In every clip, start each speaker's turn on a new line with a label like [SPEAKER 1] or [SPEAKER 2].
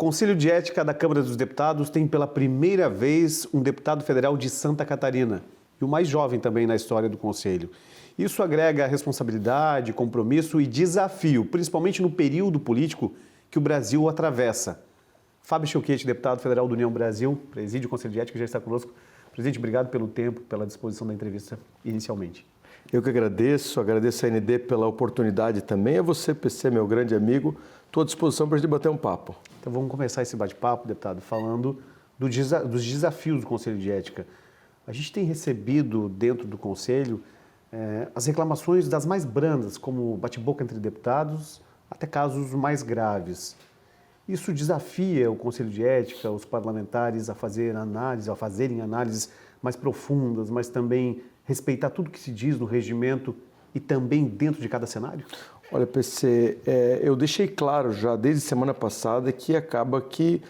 [SPEAKER 1] Conselho de Ética da Câmara dos Deputados tem pela primeira vez um deputado federal de Santa Catarina e o mais jovem também na história do Conselho. Isso agrega responsabilidade, compromisso e desafio, principalmente no período político que o Brasil atravessa. Fábio Chilquete, deputado federal do União Brasil, preside o Conselho de Ética, já está conosco. Presidente, obrigado pelo tempo, pela disposição da entrevista inicialmente.
[SPEAKER 2] Eu que agradeço a ND pela oportunidade também. A você, PC, meu grande amigo, estou à disposição para a gente bater um papo.
[SPEAKER 1] Então vamos começar esse bate-papo, deputado, falando dos desafios do Conselho de Ética. A gente tem recebido dentro do Conselho as reclamações das mais brandas, como bate-boca entre deputados, até casos mais graves. Isso desafia o Conselho de Ética, os parlamentares a fazerem análises mais profundas, mas também respeitar tudo que se diz no regimento e também dentro de cada cenário?
[SPEAKER 2] Olha, PC, eu deixei claro já desde semana passada que acaba que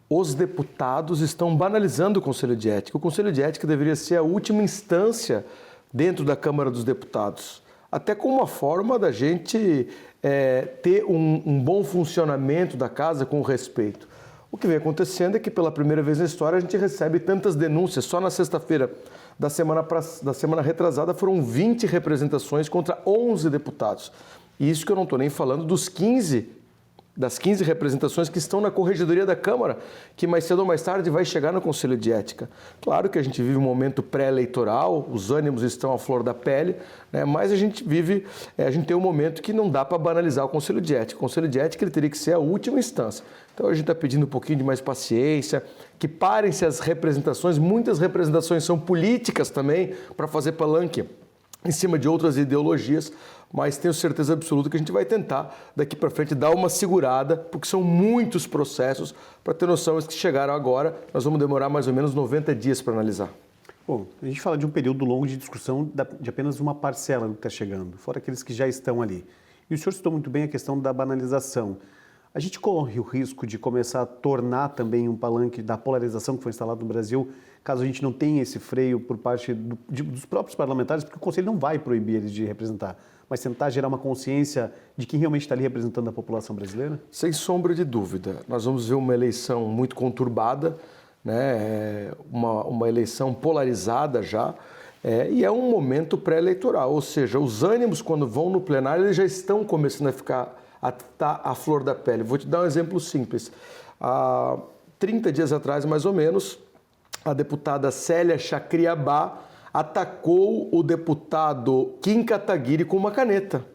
[SPEAKER 2] os deputados estão banalizando o Conselho de Ética. O Conselho de Ética deveria ser a última instância dentro da Câmara dos Deputados, até como uma forma da gente ter um bom funcionamento da casa com respeito. O que vem acontecendo é que pela primeira vez na história a gente recebe tantas denúncias. Só na sexta-feira da semana retrasada foram 20 representações contra 11 deputados. E isso que eu não estou nem falando das 15 representações que estão na Corregedoria da Câmara, que mais cedo ou mais tarde vai chegar no Conselho de Ética. Claro que a gente vive um momento pré-eleitoral, os ânimos estão à flor da pele, né? Mas a gente tem um momento que não dá para banalizar o Conselho de Ética. O Conselho de Ética ele teria que ser a última instância. Então a gente está pedindo um pouquinho de mais paciência, que parem-se as representações, muitas representações são políticas também, para fazer palanque em cima de outras ideologias, mas tenho certeza absoluta que a gente vai tentar daqui para frente dar uma segurada, porque são muitos processos. Para ter noção, os que chegaram agora, nós vamos demorar mais ou menos 90 dias para analisar.
[SPEAKER 1] Bom, a gente fala de um período longo de discussão de apenas uma parcela do que está chegando, fora aqueles que já estão ali. E o senhor citou muito bem a questão da banalização. A gente corre o risco de começar a tornar também um palanque da polarização que foi instalado no Brasil, caso a gente não tenha esse freio por parte dos próprios parlamentares, porque o Conselho não vai proibir eles de representar, mas tentar gerar uma consciência de quem realmente está ali representando a população brasileira?
[SPEAKER 2] Sem sombra de dúvida. Nós vamos ver uma eleição muito conturbada, né? Uma eleição polarizada já, e é um momento pré-eleitoral, ou seja, os ânimos quando vão no plenário eles já estão começando a ficar à flor da pele. Vou te dar um exemplo simples. Há 30 dias atrás, mais ou menos, a deputada Célia Chacriabá atacou o deputado Kim Kataguiri com uma caneta.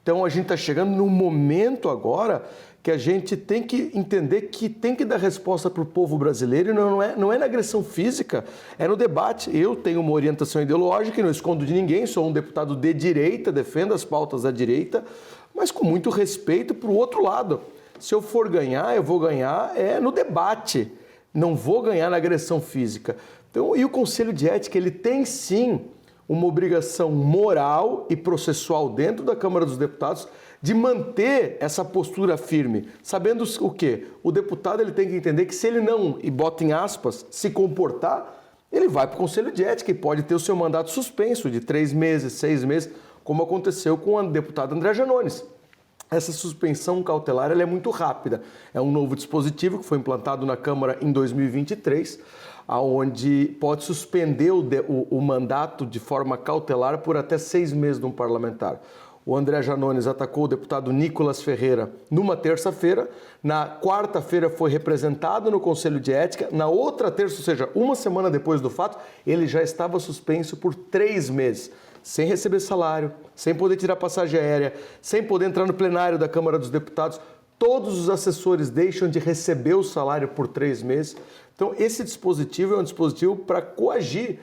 [SPEAKER 2] Então a gente está chegando num momento agora que a gente tem que entender que tem que dar resposta para o povo brasileiro e não é na agressão física, é no debate. Eu tenho uma orientação ideológica e não escondo de ninguém, sou um deputado de direita, defendo as pautas da direita, mas com muito respeito para o outro lado. Se eu for ganhar, eu vou ganhar no debate, não vou ganhar na agressão física. Então, e o Conselho de Ética, ele tem sim uma obrigação moral e processual dentro da Câmara dos Deputados de manter essa postura firme, sabendo o quê? O deputado ele tem que entender que se ele não, e bota em aspas, se comportar, ele vai para o Conselho de Ética e pode ter o seu mandato suspenso de 3 meses, 6 meses, como aconteceu com a deputada Andréa Janones. Essa suspensão cautelar ela é muito rápida. É um novo dispositivo que foi implantado na Câmara em 2023, onde pode suspender o mandato de forma cautelar por até 6 meses de um parlamentar. O André Janones atacou o deputado Nicolas Ferreira numa terça-feira, na quarta-feira foi representado no Conselho de Ética, na outra terça, ou seja, uma semana depois do fato, ele já estava suspenso por 3 meses, sem receber salário, sem poder tirar passagem aérea, sem poder entrar no plenário da Câmara dos Deputados. Todos os assessores deixam de receber o salário por 3 meses. Então, esse dispositivo é um dispositivo para coagir,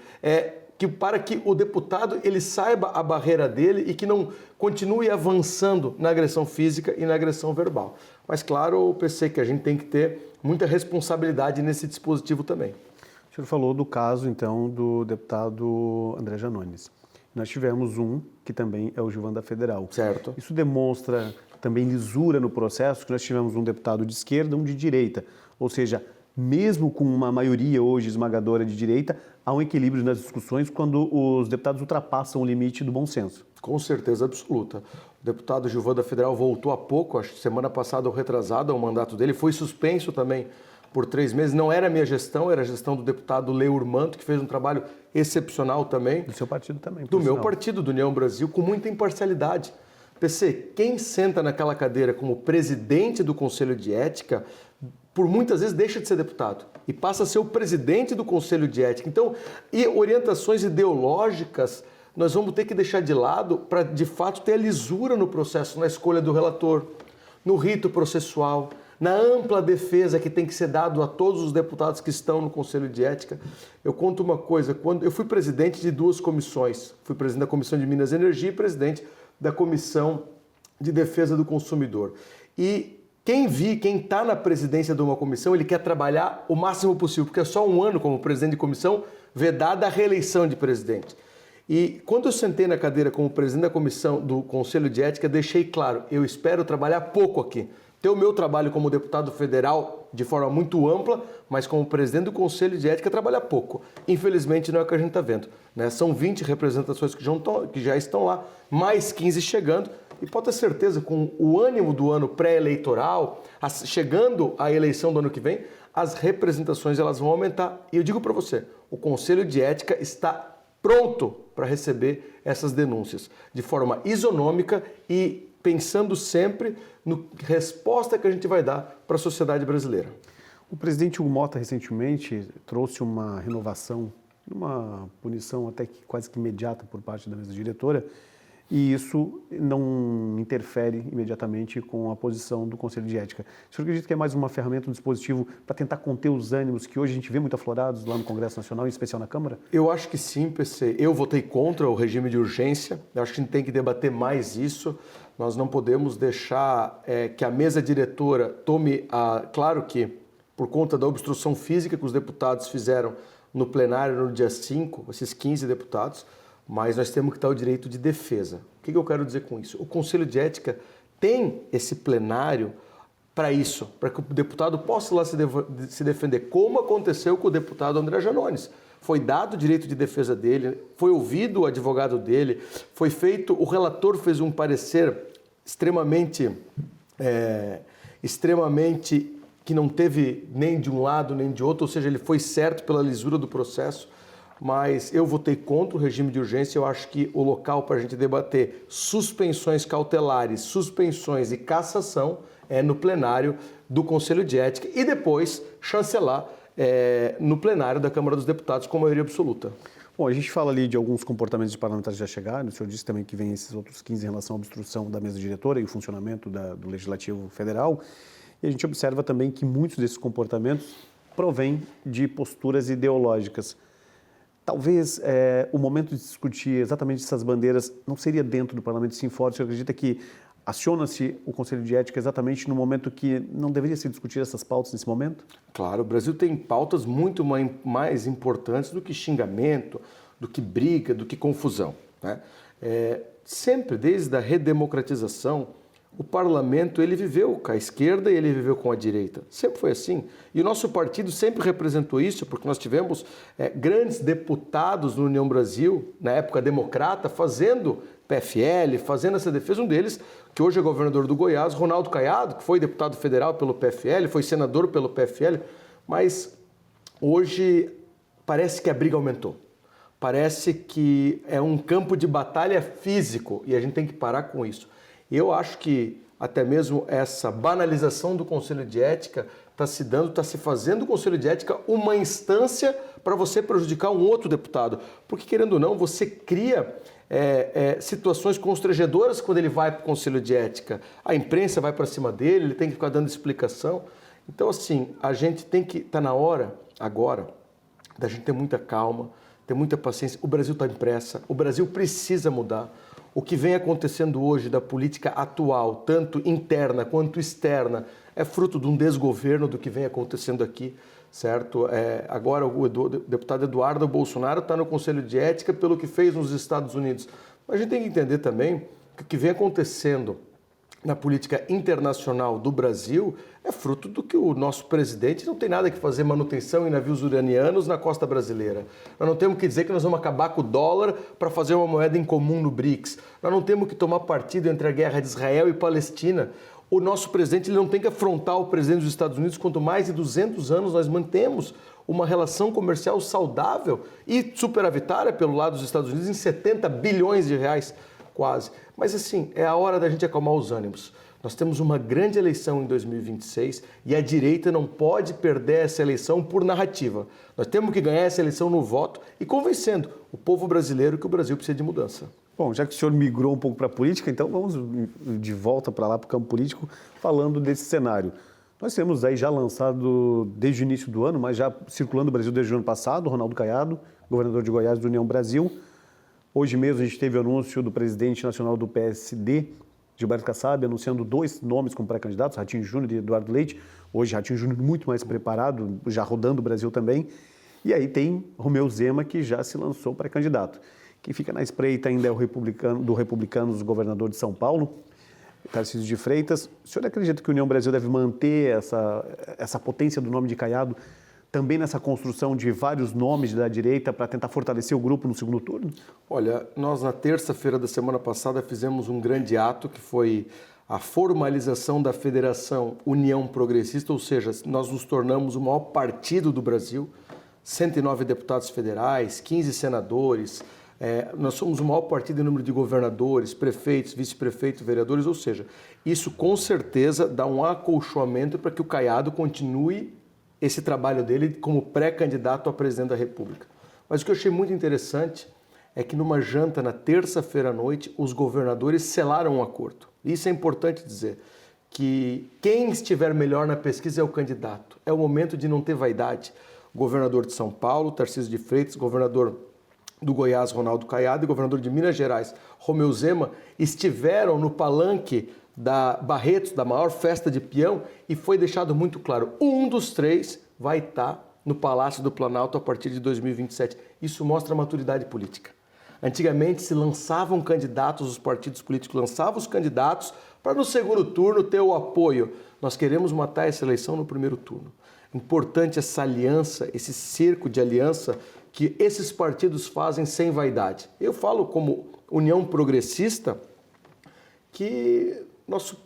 [SPEAKER 2] para que o deputado ele saiba a barreira dele e que não continue avançando na agressão física e na agressão verbal. Mas, claro, o PC que a gente tem que ter muita responsabilidade nesse dispositivo também.
[SPEAKER 1] O senhor falou do caso, então, do deputado André Janones. Nós tivemos um que também é o Gilvan da Federal.
[SPEAKER 2] Certo.
[SPEAKER 1] Isso demonstra também lisura no processo, que nós tivemos um deputado de esquerda, um de direita. Ou seja, mesmo com uma maioria hoje esmagadora de direita, há um equilíbrio nas discussões quando os deputados ultrapassam o limite do bom senso.
[SPEAKER 2] Com certeza absoluta. O deputado Gilvan da Federal voltou há pouco, acho que semana passada ou retrasada, ao mandato dele, foi suspenso também por 3 meses. Não era a minha gestão, era a gestão do deputado Leur Manto, que fez um trabalho excepcional também.
[SPEAKER 1] Do seu partido também.
[SPEAKER 2] Do meu partido, do União Brasil, com muita imparcialidade. PC, quem senta naquela cadeira como presidente do Conselho de Ética, por muitas vezes deixa de ser deputado e passa a ser o presidente do Conselho de Ética. Então, e orientações ideológicas nós vamos ter que deixar de lado para, de fato, ter a lisura no processo, na escolha do relator, no rito processual, na ampla defesa que tem que ser dado a todos os deputados que estão no Conselho de Ética. Eu conto uma coisa, quando eu fui presidente de 2 comissões, fui presidente da Comissão de Minas e Energia e presidente da Comissão de Defesa do Consumidor. E quem está na presidência de uma comissão, ele quer trabalhar o máximo possível, porque é só 1 ano como presidente de comissão, vedada a reeleição de presidente. E quando eu sentei na cadeira como presidente da comissão do Conselho de Ética, deixei claro, eu espero trabalhar pouco aqui. Ter o meu trabalho como deputado federal de forma muito ampla, mas como presidente do Conselho de Ética trabalhar pouco. Infelizmente não é o que a gente está vendo, né? São 20 representações que já estão lá, mais 15 chegando, e pode ter certeza, com o ânimo do ano pré-eleitoral, chegando a eleição do ano que vem, as representações elas vão aumentar. E eu digo para você, o Conselho de Ética está pronto para receber essas denúncias de forma isonômica e pensando sempre na resposta que a gente vai dar para a sociedade brasileira.
[SPEAKER 1] O presidente Hugo Mota recentemente trouxe uma renovação, uma punição até que quase que imediata por parte da mesa diretora, e isso não interfere imediatamente com a posição do Conselho de Ética. O senhor acredita que é mais uma ferramenta, um dispositivo para tentar conter os ânimos que hoje a gente vê muito aflorados lá no Congresso Nacional, em especial na Câmara?
[SPEAKER 2] Eu acho que sim, PC. Eu votei contra o regime de urgência. Eu acho que a gente tem que debater mais isso. Nós não podemos deixar que a mesa diretora tome Claro que, por conta da obstrução física que os deputados fizeram no plenário no dia 5, esses 15 deputados, mas nós temos que dar o direito de defesa. O que eu quero dizer com isso? O Conselho de Ética tem esse plenário para isso, para que o deputado possa lá se defender, como aconteceu com o deputado André Janones. Foi dado o direito de defesa dele, foi ouvido o advogado dele, foi feito, o relator fez um parecer extremamente que não teve nem de um lado nem de outro, ou seja, ele foi certo pela lisura do processo. Mas eu votei contra o regime de urgência. Eu acho que o local para a gente debater suspensões cautelares, suspensões e cassação é no plenário do Conselho de Ética e depois chancelar no plenário da Câmara dos Deputados com maioria absoluta.
[SPEAKER 1] Bom, a gente fala ali de alguns comportamentos de parlamentares que já chegaram, o senhor disse também que vem esses outros 15 em relação à obstrução da mesa diretora e o funcionamento do Legislativo Federal, e a gente observa também que muitos desses comportamentos provêm de posturas ideológicas. Talvez o momento de discutir exatamente essas bandeiras não seria dentro do parlamento, sim fora. O senhor acredita que aciona-se o Conselho de Ética exatamente no momento que não deveria se discutir essas pautas nesse momento?
[SPEAKER 2] Claro, o Brasil tem pautas muito mais importantes do que xingamento, do que briga, do que confusão, né? Sempre, desde a redemocratização, o parlamento ele viveu com a esquerda e ele viveu com a direita. Sempre foi assim. E o nosso partido sempre representou isso, porque nós tivemos grandes deputados no União Brasil, na época democrata, fazendo PFL, fazendo essa defesa. Um deles, que hoje é governador do Goiás, Ronaldo Caiado, que foi deputado federal pelo PFL, foi senador pelo PFL, mas hoje parece que a briga aumentou. Parece que é um campo de batalha físico e a gente tem que parar com isso. Eu acho que até mesmo essa banalização do Conselho de Ética está se fazendo do Conselho de Ética uma instância para você prejudicar um outro deputado. Porque, querendo ou não, você cria situações constrangedoras quando ele vai para o Conselho de Ética. A imprensa vai para cima dele, ele tem que ficar dando explicação. Então, assim, a gente tem que... Está na hora, agora, da gente ter muita calma, ter muita paciência. O Brasil está em pressa, o Brasil precisa mudar. O que vem acontecendo hoje da política atual, tanto interna quanto externa, é fruto de um desgoverno do que vem acontecendo aqui, certo? Agora o deputado Eduardo Bolsonaro está no Conselho de Ética pelo que fez nos Estados Unidos. Mas a gente tem que entender também que o que vem acontecendo na política internacional do Brasil é fruto do que o nosso presidente não tem nada que fazer manutenção em navios uranianos na costa brasileira. Nós não temos que dizer que nós vamos acabar com o dólar para fazer uma moeda em comum no BRICS. Nós não temos que tomar partido entre a guerra de Israel e Palestina. O nosso presidente ele não tem que afrontar o presidente dos Estados Unidos, quanto mais de 200 anos nós mantemos uma relação comercial saudável e superavitária pelo lado dos Estados Unidos em 70 bilhões de reais. Quase. Mas assim, é a hora da gente acalmar os ânimos. Nós temos uma grande eleição em 2026 e a direita não pode perder essa eleição por narrativa. Nós temos que ganhar essa eleição no voto e convencendo o povo brasileiro que o Brasil precisa de mudança.
[SPEAKER 1] Bom, já que o senhor migrou um pouco para a política, então vamos de volta para lá, para o campo político, falando desse cenário. Nós temos aí já lançado desde o início do ano, mas já circulando o Brasil desde o ano passado, Ronaldo Caiado, governador de Goiás do União Brasil. Hoje mesmo a gente teve o anúncio do presidente nacional do PSD, Gilberto Kassab, anunciando 2 nomes como pré-candidatos, Ratinho Júnior e Eduardo Leite. Hoje Ratinho Júnior muito mais preparado, já rodando o Brasil também. E aí tem Romeu Zema, que já se lançou pré-candidato. Quem fica na espreita ainda é o Republicanos, governador de São Paulo, Tarcísio de Freitas. O senhor acredita que a União Brasil deve manter essa potência do nome de Caiado também nessa construção de vários nomes da direita para tentar fortalecer o grupo no segundo turno?
[SPEAKER 2] Olha, nós na terça-feira da semana passada fizemos um grande ato que foi a formalização da Federação União Progressista, ou seja, nós nos tornamos o maior partido do Brasil, 109 deputados federais, 15 senadores, nós somos o maior partido em número de governadores, prefeitos, vice-prefeitos, vereadores, ou seja, isso com certeza dá um acolchoamento para que o Caiado continue esse trabalho dele como pré-candidato a presidente da República. Mas o que eu achei muito interessante é que numa janta na terça-feira à noite, os governadores selaram um acordo. Isso é importante dizer, que quem estiver melhor na pesquisa é o candidato. É o momento de não ter vaidade. O governador de São Paulo, Tarcísio de Freitas, governador do Goiás, Ronaldo Caiado, e governador de Minas Gerais, Romeu Zema, estiveram no palanque da Barretos, da maior festa de peão, e foi deixado muito claro, um dos 3 vai estar no Palácio do Planalto a partir de 2027. Isso mostra a maturidade política. Antigamente se lançavam candidatos, os partidos políticos lançavam os candidatos para no segundo turno ter o apoio. Nós queremos matar essa eleição no primeiro turno. Importante essa aliança, esse cerco de aliança que esses partidos fazem sem vaidade. Eu falo como União Progressista que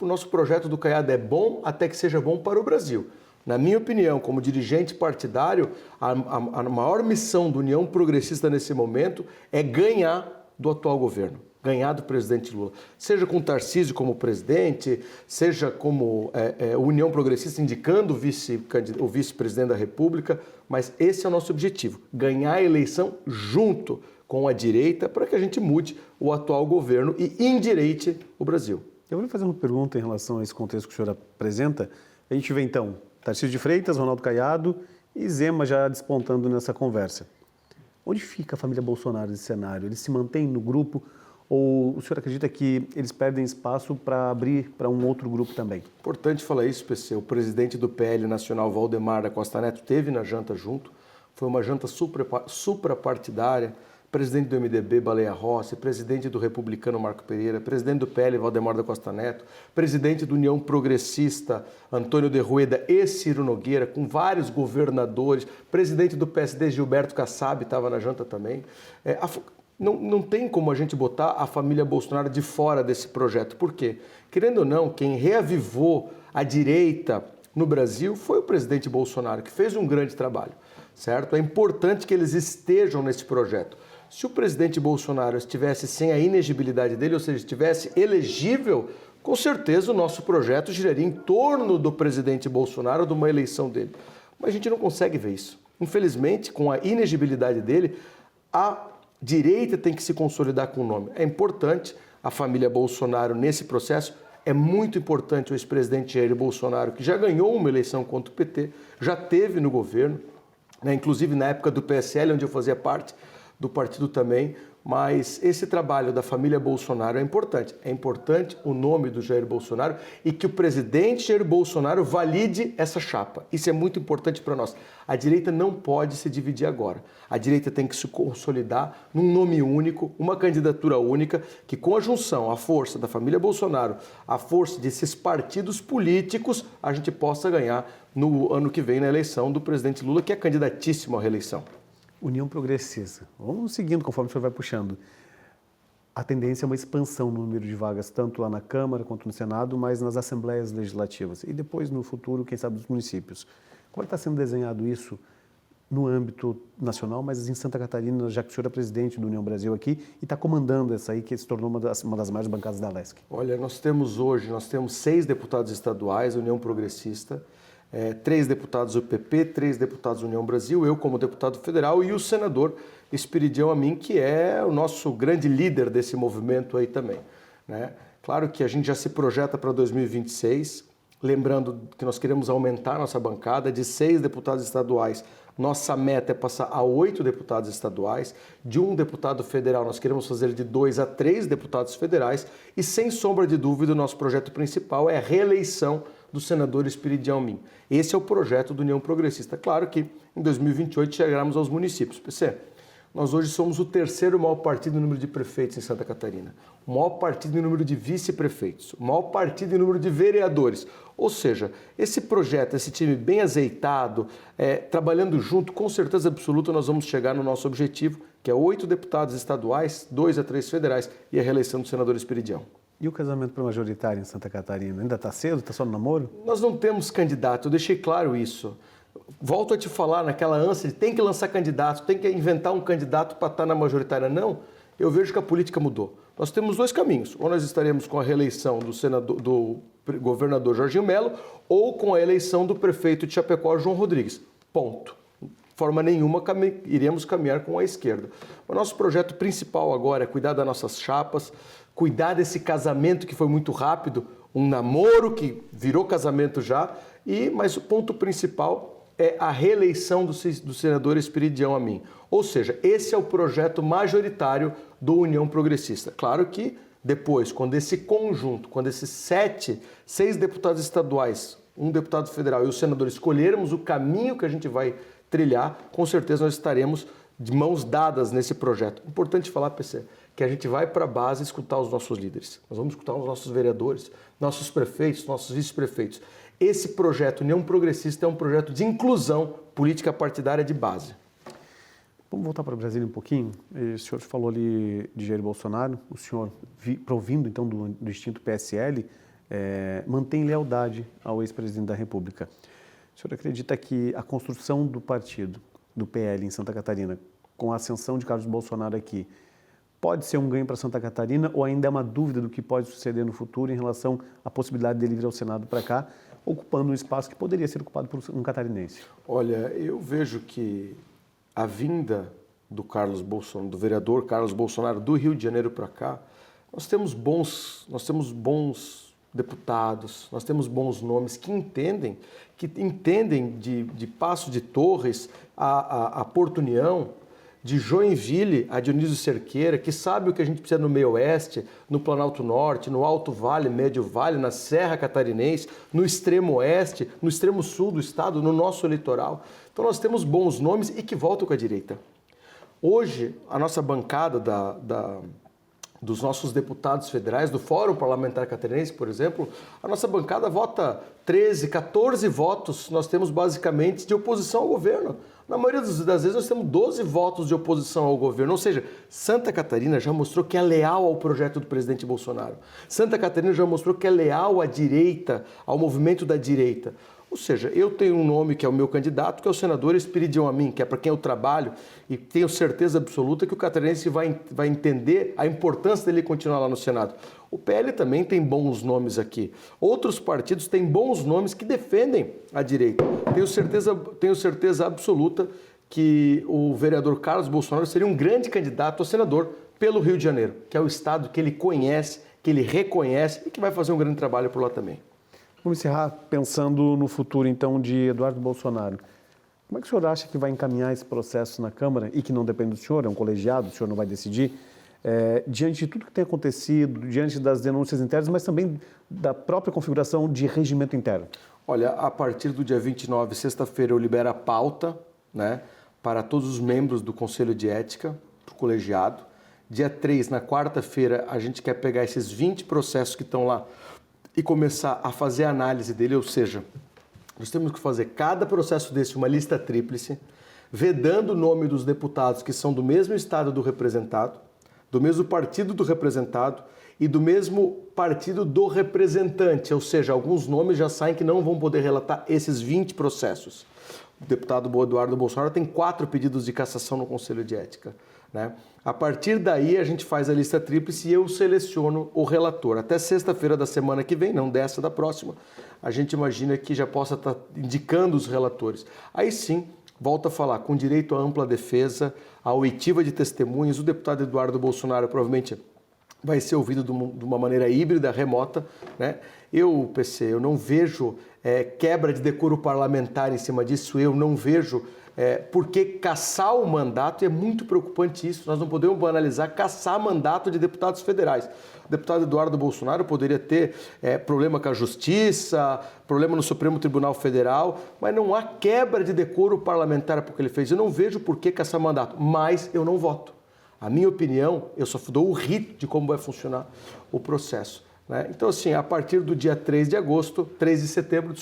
[SPEAKER 2] nosso projeto do Caiado é bom até que seja bom para o Brasil. Na minha opinião, como dirigente partidário, a maior missão da União Progressista nesse momento é ganhar do atual governo, ganhar do presidente Lula. Seja com o Tarcísio como presidente, seja como União Progressista indicando o vice-presidente da República, mas esse é o nosso objetivo, ganhar a eleição junto com a direita para que a gente mude o atual governo e endireite o Brasil.
[SPEAKER 1] Eu vou fazer uma pergunta em relação a esse contexto que o senhor apresenta. A gente vê então Tarcísio de Freitas, Ronaldo Caiado e Zema já despontando nessa conversa. Onde fica a família Bolsonaro nesse cenário? Eles se mantêm no grupo ou o senhor acredita que eles perdem espaço para abrir para um outro grupo também?
[SPEAKER 2] Importante falar isso, PC. O presidente do PL Nacional, Valdemar da Costa Neto, esteve na janta junto. Foi uma janta suprapartidária. Presidente do MDB, Baleia Rossi, presidente do Republicano, Marco Pereira, presidente do PL, Valdemar da Costa Neto, presidente do União Progressista, Antônio de Rueda e Ciro Nogueira, com vários governadores, presidente do PSD, Gilberto Kassab, estava na janta também. Não tem como a gente botar a família Bolsonaro de fora desse projeto. Por quê? Querendo ou não, quem reavivou a direita no Brasil foi o presidente Bolsonaro, que fez um grande trabalho, certo? É importante que eles estejam nesse projeto. Se o presidente Bolsonaro estivesse sem a inegibilidade dele, ou seja, estivesse elegível, com certeza o nosso projeto giraria em torno do presidente Bolsonaro, de uma eleição dele. Mas a gente não consegue ver isso. Infelizmente, com a inegibilidade dele, a direita tem que se consolidar com o nome. É importante a família Bolsonaro nesse processo. É muito importante o ex-presidente Jair Bolsonaro, que já ganhou uma eleição contra o PT, já teve no governo, né, inclusive na época do PSL, onde eu fazia parte do partido também, mas esse trabalho da família Bolsonaro é importante. É importante o nome do Jair Bolsonaro e que o presidente Jair Bolsonaro valide essa chapa. Isso é muito importante para nós. A direita não pode se dividir agora. A direita tem que se consolidar num nome único, uma candidatura única, que com a junção, a força da família Bolsonaro, a força desses partidos políticos, a gente possa ganhar no ano que vem na eleição do presidente Lula, que é candidatíssimo à reeleição.
[SPEAKER 1] União Progressista. Vamos seguindo conforme o senhor vai puxando. A tendência é uma expansão no número de vagas, tanto lá na Câmara quanto no Senado, mas nas assembleias legislativas. E depois, no futuro, quem sabe, dos municípios. Como está sendo desenhado isso no âmbito nacional, mas em Santa Catarina, já que o senhor é presidente do União Brasil aqui e está comandando essa aí, que se tornou uma das maiores bancadas da LESC?
[SPEAKER 2] Olha, nós temos 6 deputados estaduais, União Progressista, 3 deputados do PP, 3 deputados da União Brasil, eu como deputado federal e o senador Espiridião Amin, que é o nosso grande líder desse movimento aí também, né? Claro que a gente já se projeta para 2026, lembrando que nós queremos aumentar nossa bancada de 6 deputados estaduais. Nossa meta é passar a 8 deputados estaduais. De um deputado federal, nós queremos fazer de 2 a 3 deputados federais. E, sem sombra de dúvida, o nosso projeto principal é a reeleição do senador Espiridião Amin. Esse é o projeto do União Progressista. Claro que em 2028 chegaremos aos municípios. PC, nós hoje somos o terceiro maior partido em número de prefeitos em Santa Catarina, o maior partido em número de vice-prefeitos, o maior partido em número de vereadores. Ou seja, esse projeto, esse time bem azeitado, trabalhando junto, com certeza absoluta nós vamos chegar no nosso objetivo, que é 8 deputados estaduais, 2 a 3 federais e a reeleição do senador Espiridião.
[SPEAKER 1] E o casamento para majoritário em Santa Catarina? Ainda está cedo? Está só no namoro?
[SPEAKER 2] Nós não temos candidato, eu deixei claro isso. Volto a te falar naquela ânsia de tem que lançar candidato, tem que inventar um candidato para estar na majoritária. Não, eu vejo que a política mudou. Nós temos 2 caminhos. Ou nós estaremos com a reeleição do governador Jorginho Melo ou com a eleição do prefeito de Chapecó, João Rodrigues. Ponto. De forma nenhuma iremos caminhar com a esquerda. O nosso projeto principal agora é cuidar das nossas chapas, cuidar desse casamento que foi muito rápido, um namoro que virou casamento já, mas o ponto principal é a reeleição do senador Espiridião Amin. Ou seja, esse é o projeto majoritário do União Progressista. Claro que depois, quando esse conjunto, quando esses 6 deputados estaduais, um deputado federal e o senador escolhermos o caminho que a gente vai trilhar, com certeza nós estaremos de mãos dadas nesse projeto. Importante falar, PC, que a gente vai para a base escutar os nossos líderes. Nós vamos escutar os nossos vereadores, nossos prefeitos, nossos vice-prefeitos. Esse projeto União Progressista é um projeto de inclusão política partidária de base.
[SPEAKER 1] Vamos voltar para Brasília um pouquinho. O senhor falou ali de Jair Bolsonaro, o senhor, provindo então do extinto PSL, mantém lealdade ao ex-presidente da República. O senhor acredita que a construção do partido, do PL em Santa Catarina, com a ascensão de Carlos Bolsonaro aqui, pode ser um ganho para Santa Catarina ou ainda é uma dúvida do que pode suceder no futuro em relação à possibilidade dele vir ao Senado para cá, ocupando um espaço que poderia ser ocupado por um catarinense?
[SPEAKER 2] Olha, eu vejo que a vinda do Carlos Bolsonaro, do vereador Carlos Bolsonaro do Rio de Janeiro para cá, nós temos bons deputados, nós temos bons nomes que entendem de Passo de Torres a Porto União, de Joinville a Dionísio Cerqueira, que sabe o que a gente precisa no meio oeste, no Planalto Norte, no Alto Vale, Médio Vale, na Serra Catarinense, no extremo oeste, no extremo sul do estado, no nosso litoral. Então nós temos bons nomes e que voltam com a direita. Hoje, a nossa bancada dos nossos deputados federais, do Fórum Parlamentar Catarinense, por exemplo, a nossa bancada vota 13, 14 votos, nós temos basicamente de oposição ao governo. Na maioria das vezes nós temos 12 votos de oposição ao governo, ou seja, Santa Catarina já mostrou que é leal ao projeto do presidente Bolsonaro. Santa Catarina já mostrou que é leal à direita, ao movimento da direita. Ou seja, eu tenho um nome que é o meu candidato, que é o senador Espiridião Amin, que é para quem eu trabalho e tenho certeza absoluta que o catarinense vai entender a importância dele continuar lá no Senado. O PL também tem bons nomes aqui. Outros partidos têm bons nomes que defendem a direita. Tenho certeza absoluta que o vereador Carlos Bolsonaro seria um grande candidato a senador pelo Rio de Janeiro, que é o estado que ele conhece, que ele reconhece e que vai fazer um grande trabalho por lá também.
[SPEAKER 1] Vamos encerrar pensando no futuro, então, de Eduardo Bolsonaro. Como é que o senhor acha que vai encaminhar esse processo na Câmara e que não depende do senhor, é um colegiado, o senhor não vai decidir, diante de tudo que tem acontecido, diante das denúncias internas, mas também da própria configuração de regimento interno?
[SPEAKER 2] Olha, a partir do dia 29, sexta-feira, eu libero a pauta, né, para todos os membros do Conselho de Ética, para o colegiado. Dia 3, na quarta-feira, a gente quer pegar esses 20 processos que estão lá e começar a fazer a análise dele, ou seja, nós temos que fazer cada processo desse uma lista tríplice, vedando o nome dos deputados que são do mesmo estado do representado, do mesmo partido do representado e do mesmo partido do representante, ou seja, alguns nomes já saem que não vão poder relatar esses 20 processos. O deputado Eduardo Bolsonaro tem 4 pedidos de cassação no Conselho de Ética, né? A partir daí a gente faz a lista tríplice e eu seleciono o relator. Até sexta-feira da semana que vem, não dessa, da próxima, a gente imagina que já possa estar indicando os relatores. Aí sim, volto a falar, com direito à ampla defesa, à oitiva de testemunhas, o deputado Eduardo Bolsonaro provavelmente vai ser ouvido de uma maneira híbrida, remota, né? PC, eu não vejo quebra de decoro parlamentar em cima disso, eu não vejo por que cassar o mandato, e é muito preocupante isso, nós não podemos banalizar cassar mandato de deputados federais. O deputado Eduardo Bolsonaro poderia ter problema com a Justiça, problema no Supremo Tribunal Federal, mas não há quebra de decoro parlamentar porque ele fez. Eu não vejo por que cassar mandato, mas eu não voto. A minha opinião, eu só dou o rito de como vai funcionar o processo, né? Então, assim, a partir do dia 3 de setembro,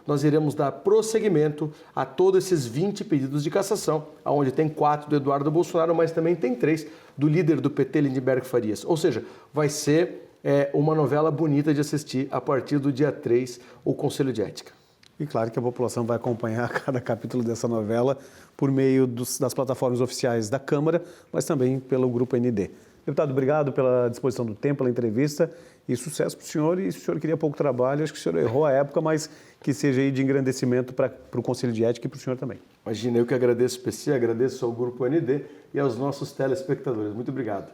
[SPEAKER 2] nós iremos dar prosseguimento a todos esses 20 pedidos de cassação, onde tem 4 do Eduardo Bolsonaro, mas também tem 3 do líder do PT, Lindenberg Farias. Ou seja, vai ser uma novela bonita de assistir a partir do dia 3, o Conselho de Ética.
[SPEAKER 1] E claro que a população vai acompanhar cada capítulo dessa novela por meio das plataformas oficiais da Câmara, mas também pelo Grupo ND. Deputado, obrigado pela disposição do tempo, pela entrevista e sucesso para o senhor. E se o senhor queria pouco trabalho, acho que o senhor errou a época, mas que seja aí de engrandecimento para o Conselho de Ética e para o senhor também.
[SPEAKER 2] Imagina, eu que agradeço, PC, agradeço ao Grupo ND e aos nossos telespectadores. Muito obrigado.